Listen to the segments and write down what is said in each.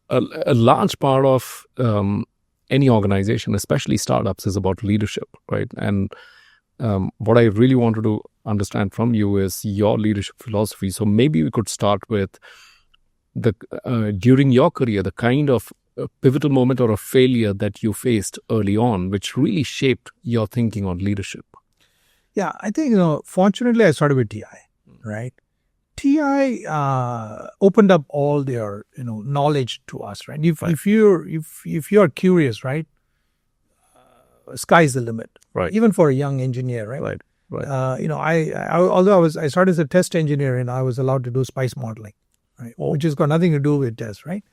a large part of any organization, especially startups, is about leadership, right? And what I really wanted to understand from you is your leadership philosophy. So maybe we could start with during your career, the kind of pivotal moment or a failure that you faced early on, which really shaped your thinking on leadership. Yeah, I think, fortunately I started with TI, right? TI opened up all their, knowledge to us, right? If you're curious, right, sky's the limit, right? Even for a young engineer, right? Right. Although I started as a test engineer and I was allowed to do spice modeling, right? Which has got nothing to do with tests, right?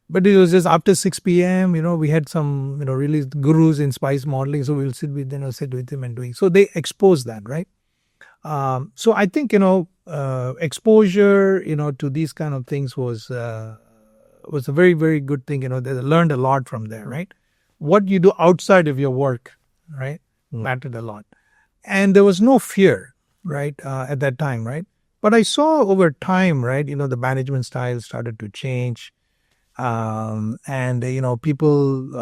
But it was just after 6 p.m., we had some, really gurus in spice modeling. So we'll sit with them and doing. So they exposed that, right? So I think, exposure, to these kind of things was a very, very good thing. They learned a lot from there, right? What you do outside of your work, right, mattered a lot. And there was no fear, right, at that time, right? But I saw over time, right, the management style started to change. And people,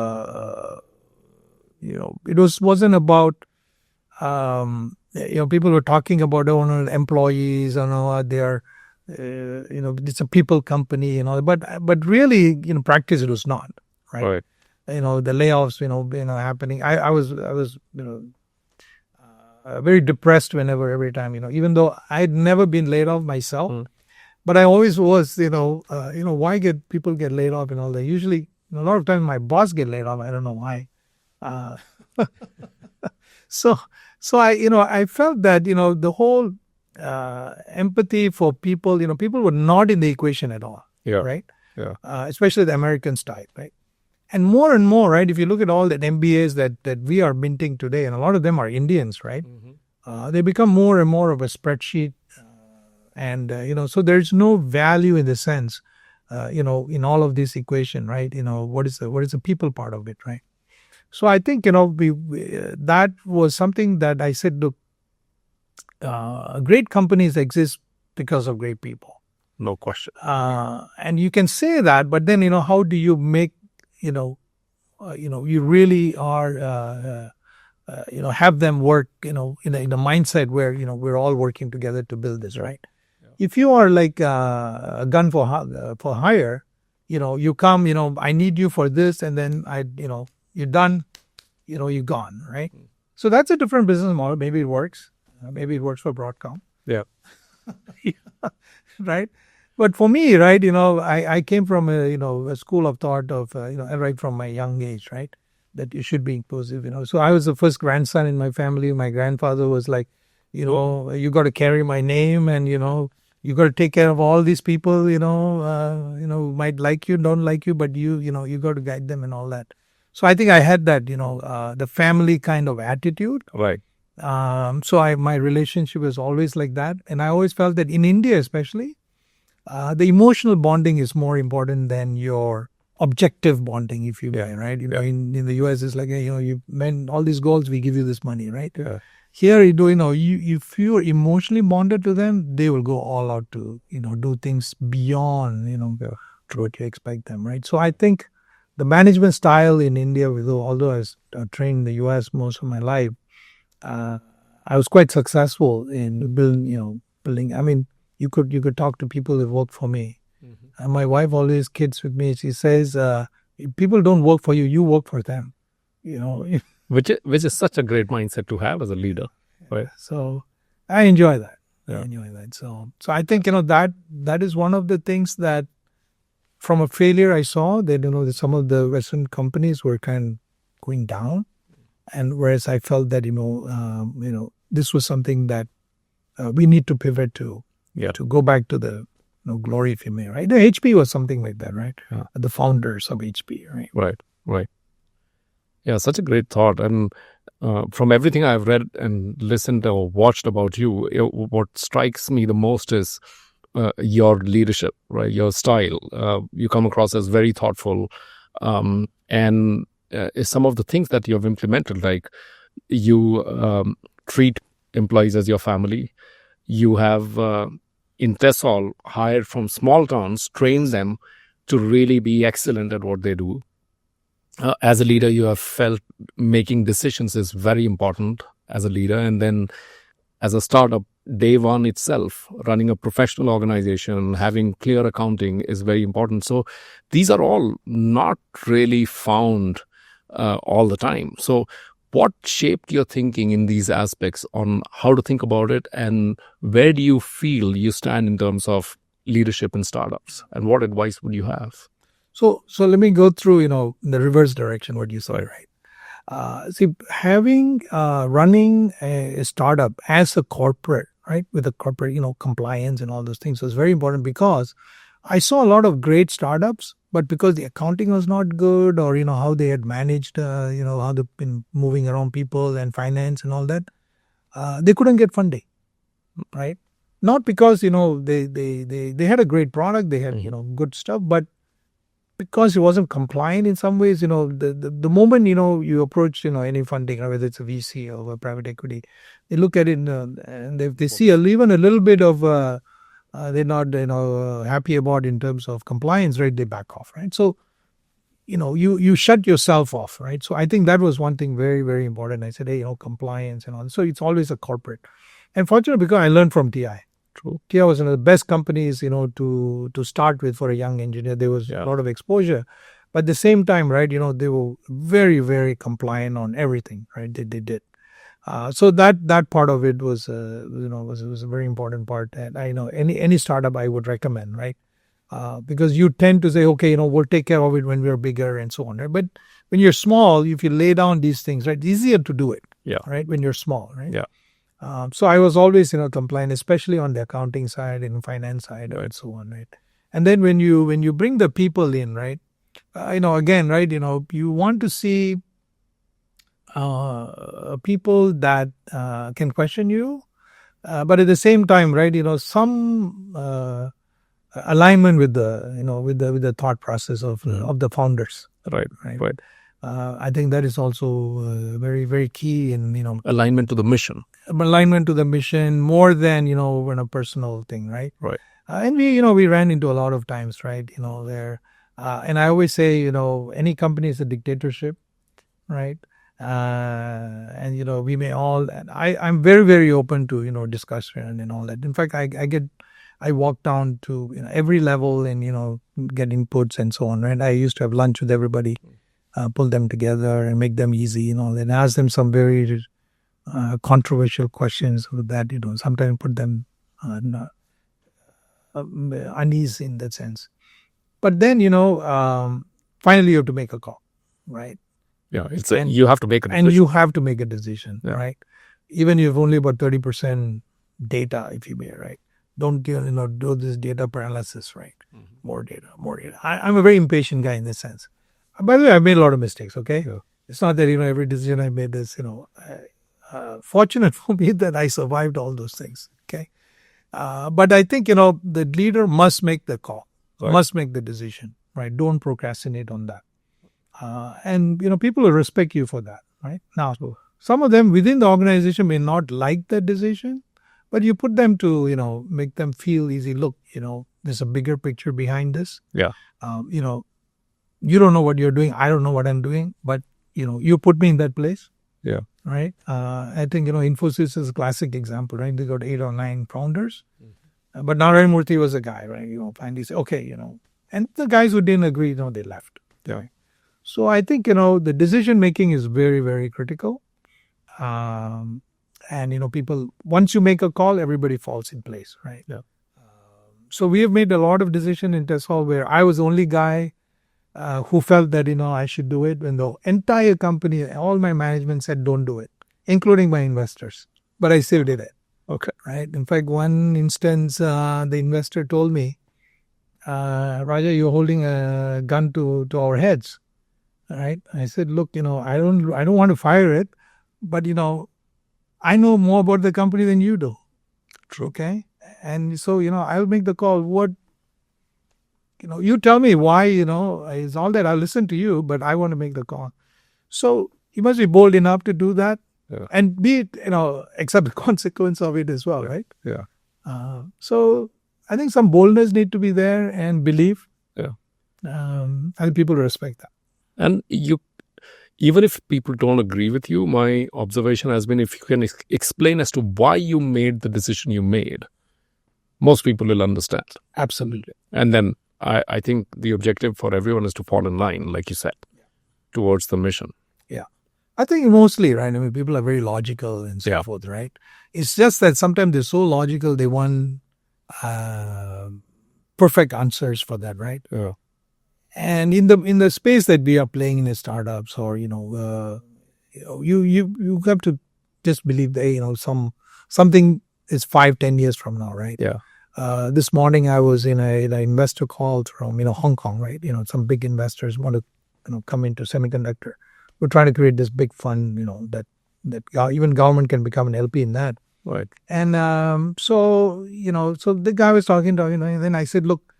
it wasn't about, people were talking about employees, they're, it's a people company, but really, in practice, it was not, right? The layoffs, happening. I was, very depressed every time, even though I'd never been laid off myself. But I always was, why people get laid off and all that. Usually, a lot of times my boss get laid off. I don't know why. So I felt that, the whole empathy for people, people were not in the equation at all, right? Yeah. Especially the American style, right? And more, right? If you look at all the MBAs that we are minting today, and a lot of them are Indians, right? They become more and more of a spreadsheet. And, so there's no value in the sense, in all of this equation, right? What is the people part of it, right? So I think, that was something that I said, look, great companies exist because of great people. No question. And you can say that, but then, how do you make, you really are, have them work, in a mindset where, we're all working together to build this, right? If you are like a gun for hire, you come, I need you for this, and then you're done, you're gone, right? So that's a different business model. Maybe it works. Maybe it works for Broadcom. Yeah. Right. But for me, right, I came from a school of thought of, right from my young age, right, that you should be inclusive, So I was the first grandson in my family. My grandfather was like, you got to carry my name, and, you got to take care of all these people, might like you, don't like you, but you got to guide them and all that. So I think I had that, the family kind of attitude. Right. So my relationship was always like that. And I always felt that in India, especially, the emotional bonding is more important than your objective bonding, if you may, right? In the US, it's like, you meant all these goals, we give you this money, right? Yeah. Here, if you're emotionally bonded to them, they will go all out to, do things beyond, what you expect them, right? So I think the management style in India, although I was trained in the US most of my life, I was quite successful in building. I mean, you could talk to people that work for me. And my wife always kids with me. She says, people don't work for you, you work for them, Which is such a great mindset to have as a leader, right? So I enjoy that. Yeah. I enjoy that. So I think, that is one of the things that from a failure I saw that, that some of the Western companies were kind of going down. And whereas I felt that, this was something that we need to pivot to go back to the glory, if you may, right? The HP was something like that, right? Yeah. The founders of HP, right? Right. Yeah, such a great thought. And from everything I've read and listened or watched about you, what strikes me the most is your leadership, right? Your style. You come across as very thoughtful. And some of the things that you have implemented, like you treat employees as your family. You have, in Tessolve, hired from small towns, trained them, to really be excellent at what they do. As a leader, you have felt making decisions is very important as a leader. And then as a startup, day one itself, running a professional organization, having clear accounting is very important. So these are all not really found all the time. So what shaped your thinking in these aspects on how to think about it, and where do you feel you stand in terms of leadership in startups, and what advice would you have? So let me go through, the reverse direction, what you said, right? See, having, running a startup as a corporate, right, with a corporate, compliance and all those things was very important, because I saw a lot of great startups, but because the accounting was not good, or, how they had managed, how they've been moving around people and finance and all that, they couldn't get funding, right? Not because, they had a great product, they had, good stuff, but because it wasn't compliant in some ways, the moment, you approach, any funding, whether it's a VC or a private equity, they look at it and if they see even a little bit of, they're not, happy about in terms of compliance, right, they back off, right? So, you shut yourself off, right? So I think that was one thing very, very important. I said, hey, compliance and all. So it's always a corporate. And fortunately, because I learned from TI. True. TI was one of the best companies, to start with for a young engineer. There was a lot of exposure. But at the same time, right, they were very, very compliant on everything, right? They did. So that part of it was, was a very important part. And I know any startup I would recommend, right? Because you tend to say, okay, we'll take care of it when we're bigger and so on, right? But when you're small, if you lay down these things, right, it's easier to do it, right? When you're small, right? Yeah. So I was always, compliant, especially on the accounting side and finance side, and so on, right? And then when you bring the people in, right, again, right, you want to see people that can question you, but at the same time, right, some alignment with the with the thought process of the founders, Right. I think that is also very, very key in Alignment to the mission. Alignment to the mission more than when a personal thing, right? Right. And we ran into a lot of times, right? There, and I always say, any company is a dictatorship, right? And we may all. And I'm very, very open to discussion and all that. In fact, I walk down to every level and get inputs and so on, right? I used to have lunch with everybody, pull them together and make them easy, and ask them some very controversial questions that sometimes put them unease in that sense. But then finally you have to make a call, right? Yeah, you have to make a decision. And you have to make a decision, right? Even if you have only about 30% data, if you may, right? Don't do this data paralysis, right? More data. I'm a very impatient guy in this sense. By the way, I've made a lot of mistakes, okay? Yeah. It's not that, every decision I made is, fortunate for me that I survived all those things, okay? But I think, the leader must make the call, must make the decision, right? Don't procrastinate on that. And, people will respect you for that, right? Now, some of them within the organization may not like that decision, but you put them to, make them feel easy. Look, there's a bigger picture behind this. Yeah. You don't know what you're doing. I don't know what I'm doing, but, you put me in that place. Yeah. Right. I think, Infosys is a classic example, right? They got 8 or 9 founders, but Narayan Murthy was a guy, right? Finally say, okay, and the guys who didn't agree, they left. Yeah. Right? So I think, the decision making is very, very critical. And, people, once you make a call, everybody falls in place, right? Yeah. So we have made a lot of decisions in Tessolve where I was the only guy who felt that, I should do it, when the entire company, all my management said, don't do it, including my investors. But I still did it. Okay. Right. In fact, one instance, the investor told me, Raja, you're holding a gun to our heads. Right. I said, look, I don't want to fire it, but, I know more about the company than you do. True. Okay. And so, I'll make the call. What, you tell me why, it's all that. I'll listen to you, but I want to make the call. So you must be bold enough to do that and be it, accept the consequence of it as well, right? Yeah. So I think some boldness need to be there and belief. Yeah. I think people respect that. And even if people don't agree with you, my observation has been if you can explain as to why you made the decision you made, most people will understand. Absolutely. And then I think the objective for everyone is to fall in line, like you said, towards the mission. Yeah. I think mostly, right? I mean, people are very logical and so forth, right? It's just that sometimes they're so logical, they want perfect answers for that, right? Yeah. And in the space that we are playing in the startups, or you have to just believe that something is 5-10 years from now, right? Yeah. This morning I was in an investor call from Hong Kong, right? Some big investors want to come into semiconductor. We're trying to create this big fund, that even government can become an LP in that. Right. And so the guy was talking to and then I said, look,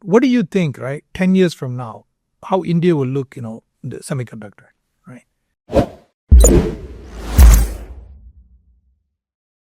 what do you think, right? 10 years from now, how India will look, the semiconductor.